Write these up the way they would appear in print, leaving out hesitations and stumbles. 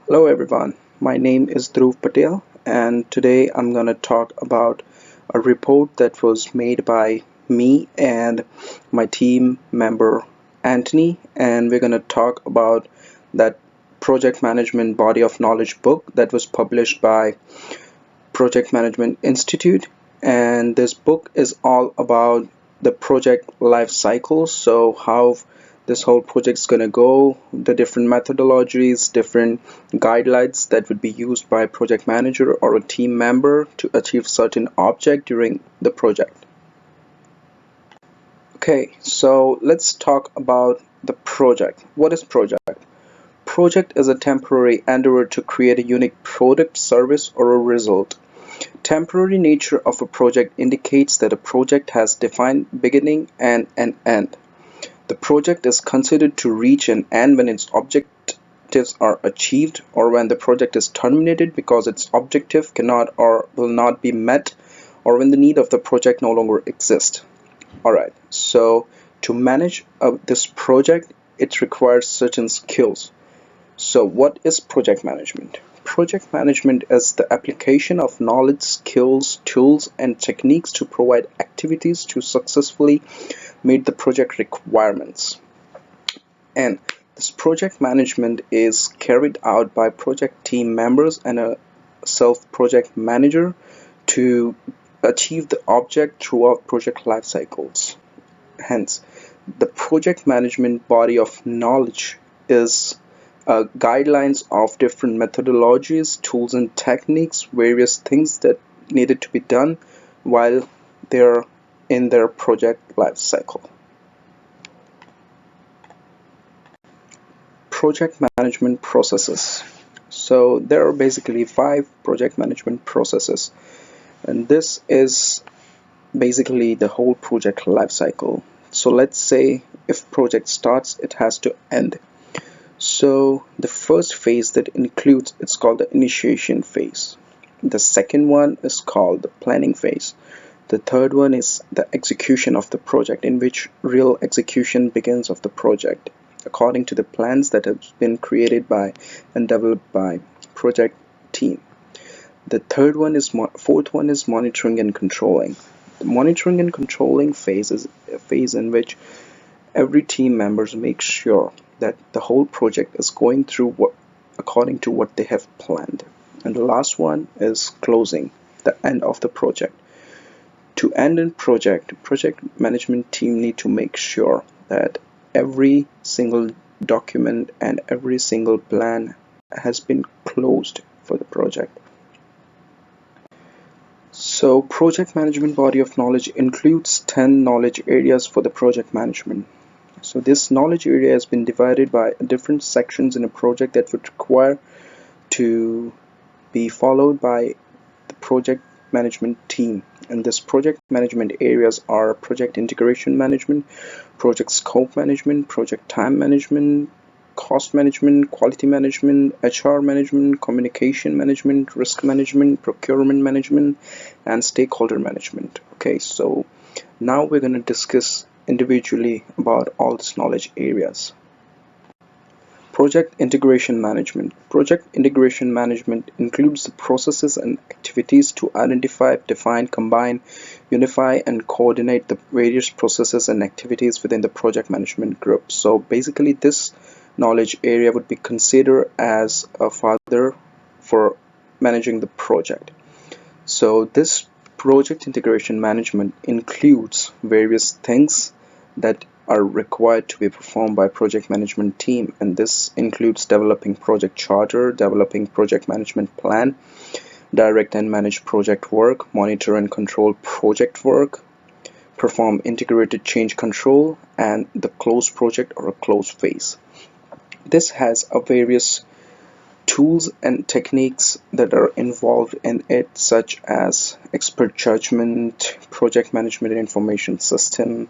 Hello everyone, my name is Dhruv Patel and today I'm going to talk about a report that was made by me and my team member Antony, and we're going to talk about that project management body of knowledge book that was published by Project Management Institute. And this book is all about the project life cycle. So how this whole project is going to go, the different methodologies, different guidelines that would be used by a project manager or a team member to achieve certain object during the project. Okay, so let's talk about the project. What is project? Project is a temporary endeavor to create a unique product, service, or a result. Temporary nature of a project indicates that a project has defined beginning and an end. The project is considered to reach an end when its objectives are achieved, or when the project is terminated because its objective cannot or will not be met, or when the need of the project no longer exists. Alright, so to manage this project, it requires certain skills. So what is project management? Project management is the application of knowledge, skills, tools, and techniques to provide activities to successfully meet the project requirements. And this project management is carried out by project team members and a self-project manager to achieve the object throughout project life cycles. Hence, the project management body of knowledge is guidelines of different methodologies, tools and techniques, various things that needed to be done while they're in their project life cycle. Project management processes. So there are basically 5 project management processes, and this is basically the whole project life cycle. So let's say if project starts, it has to end. So the first phase that includes, it's called the initiation phase. The second one is called the planning phase. The third one is the execution of the project, in which real execution begins of the project according to the plans that have been created by and developed by project team. The fourth one is monitoring and controlling. The monitoring and controlling phase is a phase in which every team members make sure that the whole project is going through according to what they have planned. And the last one is closing, the end of the project. To end a project management team need to make sure that every single document and every single plan has been closed for the project. So project management body of knowledge includes 10 knowledge areas for the project management. So this knowledge area has been divided by different sections in a project that would require to be followed by the project management team. And this project management areas are project integration management, project scope management, project time management, cost management, quality management, HR management, communication management, risk management, procurement management, and stakeholder management. Okay, so now we're going to discuss individually about all these knowledge areas. Project integration management. Project integration management includes the processes and activities to identify, define, combine, unify, and coordinate the various processes and activities within the project management group. So basically this knowledge area would be considered as a father for managing the project. So this project integration management includes various things that are required to be performed by project management team, and this includes developing project charter, developing project management plan, direct and manage project work, monitor and control project work, perform integrated change control, and the close project or a close phase. This has a various tools and techniques that are involved in it, such as expert judgment, project management information system,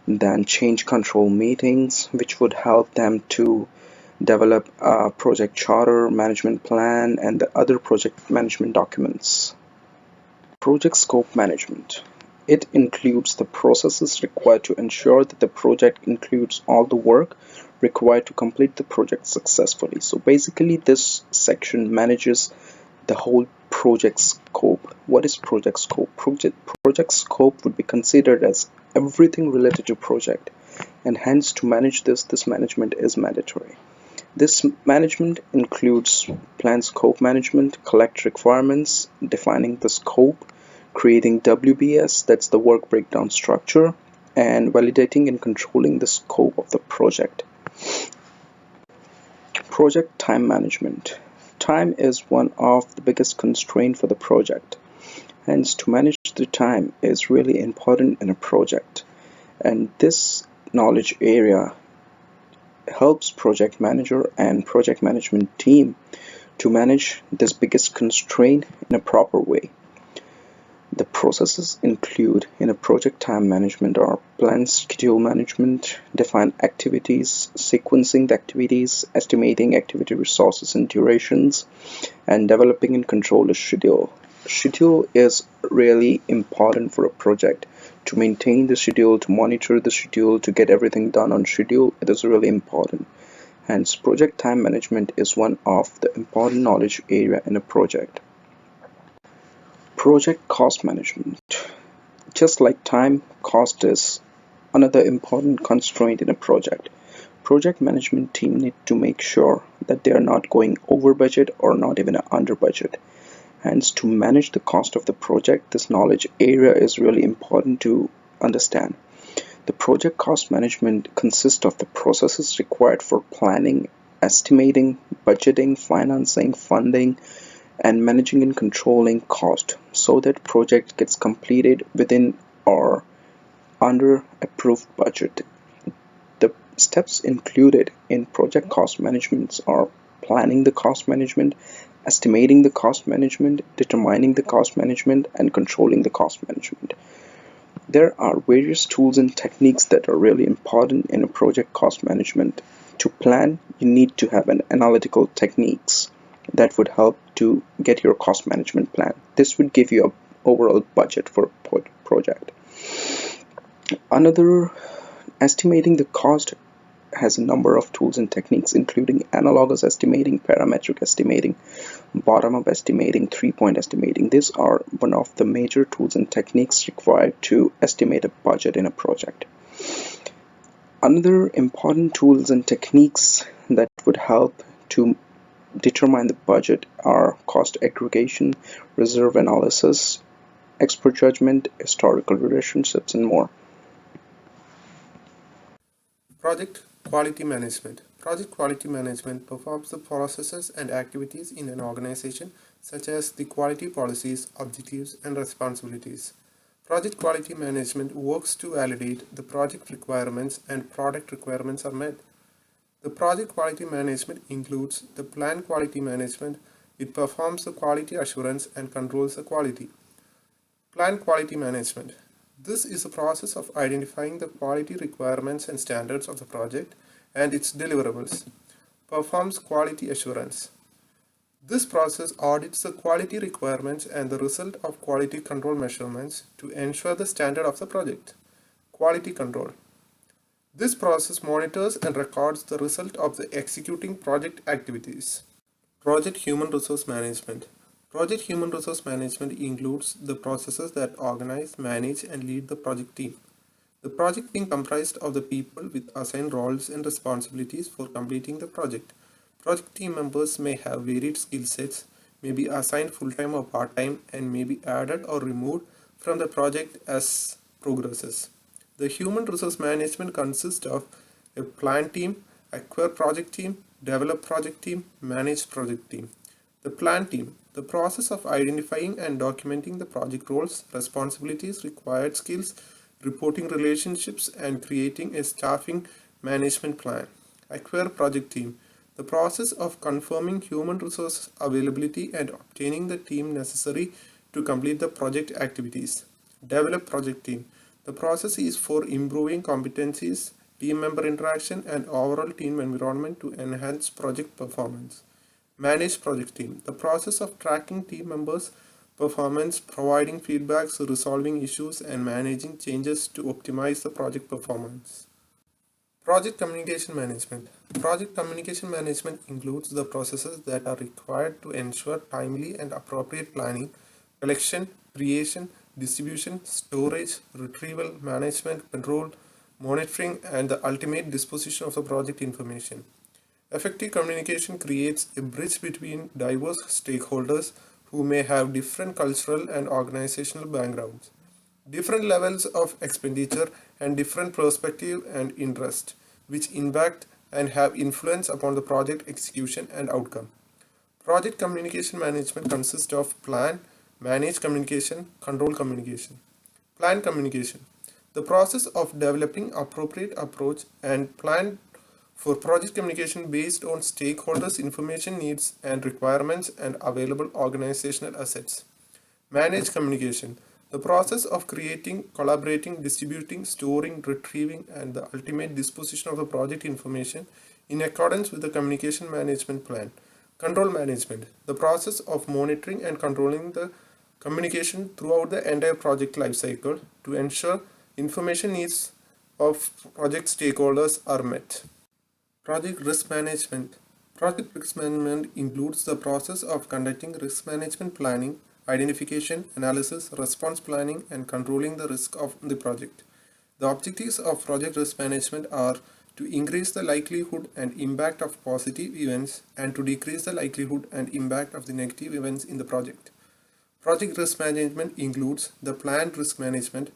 then change control meetings, which would help them to develop a project charter, management plan, and the other project management documents. Project scope management. It includes the processes required to ensure that the project includes all the work required to complete the project successfully. So basically this section manages the whole project scope. What is project scope? Project scope would be considered as everything related to project, and hence to manage this management is mandatory. This management includes plan scope management, collect requirements, defining the scope, creating WBS, that's the work breakdown structure, and validating and controlling the scope of the project. Project time management. Time is one of the biggest constraints for the project. Hence, to manage the time is really important in a project. And this knowledge area helps project manager and project management team to manage this biggest constraint in a proper way. The processes include in a project time management are plan schedule management, define activities, sequencing the activities, estimating activity resources and durations, and developing and control a schedule. Schedule is really important for a project. To maintain the schedule, to monitor the schedule, to get everything done on schedule, it is really important. Hence, project time management is one of the important knowledge area in a project. Project cost management. Just like time, cost is another important constraint in a project. Project management team need to make sure that they are not going over budget or not even under budget. Hence, to manage the cost of the project, this knowledge area is really important to understand. The project cost management consists of the processes required for planning, estimating, budgeting, financing, funding, and managing and controlling cost so that project gets completed within or under approved budget. The steps included in project cost management are planning the cost management, estimating the cost management, determining the cost management, and controlling the cost management. There are various tools and techniques that are really important in a project cost management. To plan, you need to have an analytical techniques that would help to get your cost management plan. This would give you an overall budget for a project. Another, estimating the cost has a number of tools and techniques including analogous estimating, parametric estimating, bottom-up estimating, three-point estimating. These are one of the major tools and techniques required to estimate a budget in a project. Another important tools and techniques that would help to determine the budget are cost aggregation, reserve analysis, expert judgment, historical relationships, and more. Project quality management. Project quality management performs the processes and activities in an organization such as the quality policies, objectives, and responsibilities. Project quality management works to validate the project requirements and product requirements are met. The project quality management includes the plan quality management. It performs the quality assurance and controls the quality. Plan quality management. This is a process of identifying the quality requirements and standards of the project and its deliverables. Performs quality assurance. This process audits the quality requirements and the result of quality control measurements to ensure the standard of the project. Quality control. This process monitors and records the result of the executing project activities. Project human resource management. Project human resource management includes the processes that organize, manage, and lead the project team. The project team comprised of the people with assigned roles and responsibilities for completing the project. Project team members may have varied skill sets, may be assigned full-time or part-time, and may be added or removed from the project as progresses. The human resource management consists of a plan team, acquire project team, develop project team, manage project team. The plan team, the process of identifying and documenting the project roles, responsibilities, required skills, reporting relationships, and creating a staffing management plan. Acquire project team, the process of confirming human resource availability and obtaining the team necessary to complete the project activities. Develop project team, the process is for improving competencies, team member interaction, and overall team environment to enhance project performance. Manage project team, the process of tracking team members' performance, providing feedbacks, resolving issues, and managing changes to optimize the project performance. Project communication management. Project communication management includes the processes that are required to ensure timely and appropriate planning, collection, creation, distribution, storage, retrieval, management, control, monitoring, and the ultimate disposition of the project information. Effective communication creates a bridge between diverse stakeholders who may have different cultural and organizational backgrounds, different levels of expenditure, and different perspective and interest, which impact and have influence upon the project execution and outcome. Project communication management consists of plan, manage communication, control communication. Plan communication. The process of developing appropriate approach and plan for project communication based on stakeholders' information needs and requirements and available organizational assets. Manage communication. The process of creating, collaborating, distributing, storing, retrieving, and the ultimate disposition of the project information in accordance with the communication management plan. Control management. The process of monitoring and controlling the communication throughout the entire project lifecycle to ensure information needs of project stakeholders are met. Project risk management. Project risk management includes the process of conducting risk management planning, identification, analysis, response planning, and controlling the risk of the project. The objectives of project risk management are to increase the likelihood and impact of positive events and to decrease the likelihood and impact of the negative events in the project. Project risk management includes the planned risk management,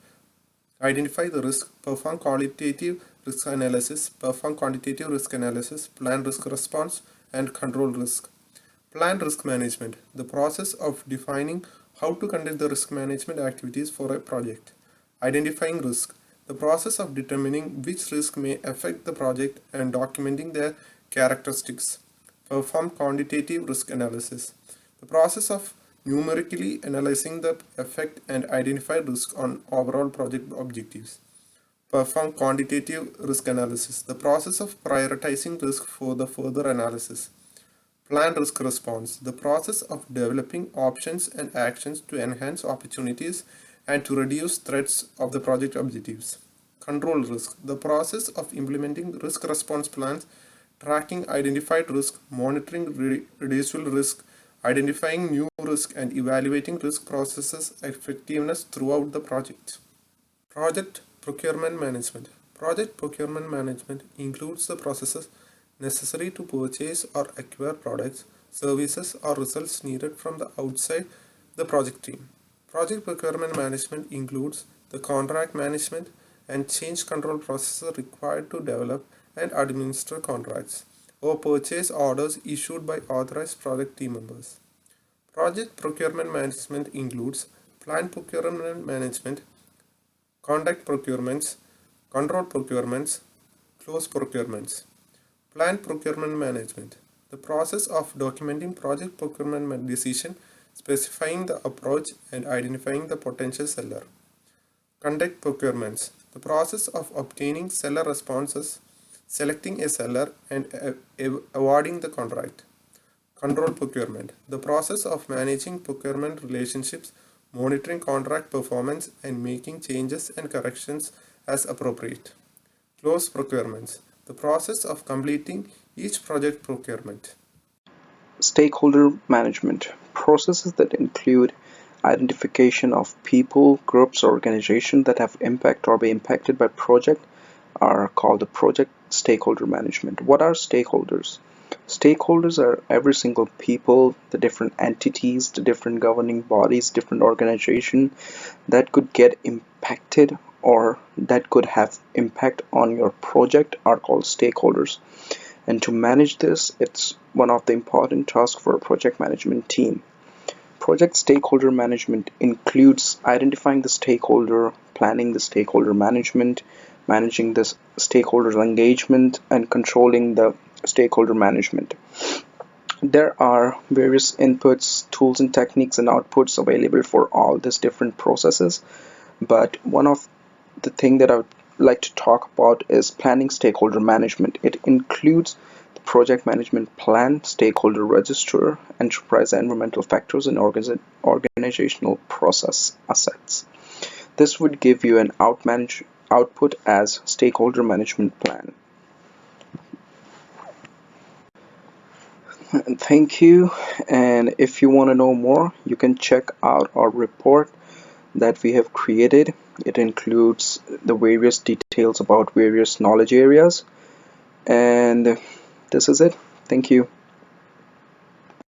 identify the risk, perform qualitative risk analysis, perform quantitative risk analysis, plan risk response, and control risk. Plan risk management, the process of defining how to conduct the risk management activities for a project. Identifying risk, the process of determining which risk may affect the project and documenting their characteristics. Perform quantitative risk analysis, the process of numerically analyzing the effect and identify risk on overall project objectives. Perform quantitative risk analysis, the process of prioritizing risk for the further analysis. Plan risk response, the process of developing options and actions to enhance opportunities and to reduce threats of the project objectives. Control risk, the process of implementing risk response plans, tracking identified risk, monitoring residual risk, identifying new risk, and evaluating risk processes effectiveness throughout the project. Project procurement management. Project procurement management includes the processes necessary to purchase or acquire products, services, or results needed from the outside the project team. Project procurement management includes the contract management and change control processes required to develop and administer contracts or purchase orders issued by authorized project team members. Project procurement management includes plant procurement management, contract procurements, control procurements, close procurements. Plant procurement management, the process of documenting project procurement decision, specifying the approach and identifying the potential seller. Conduct procurements, the process of obtaining seller responses, selecting a seller, and awarding the contract. Control procurement, the process of managing procurement relationships, monitoring contract performance, and making changes and corrections as appropriate. Close procurements, the process of completing each project procurement. Stakeholder management, processes that include identification of people, groups, or organizations that have impact or be impacted by project are called the project stakeholder management. What are stakeholders? Stakeholders are every single people, the different entities, the different governing bodies, different organizations that could get impacted or that could have impact on your project are called stakeholders. And to manage this, it's one of the important tasks for a project management team. Project stakeholder management includes identifying the stakeholder, planning the stakeholder management, managing the stakeholders engagement, and controlling the stakeholder management. There are various inputs, tools and techniques and outputs available for all these different processes, but one of the thing that I would like to talk about is planning stakeholder management. It includes the project management plan, stakeholder register, enterprise environmental factors, and organizational process assets. This would give you an output as stakeholder management plan. And thank you. And if you want to know more, you can check out our report that we have created. It includes the various details about various knowledge areas. And this is it. Thank you.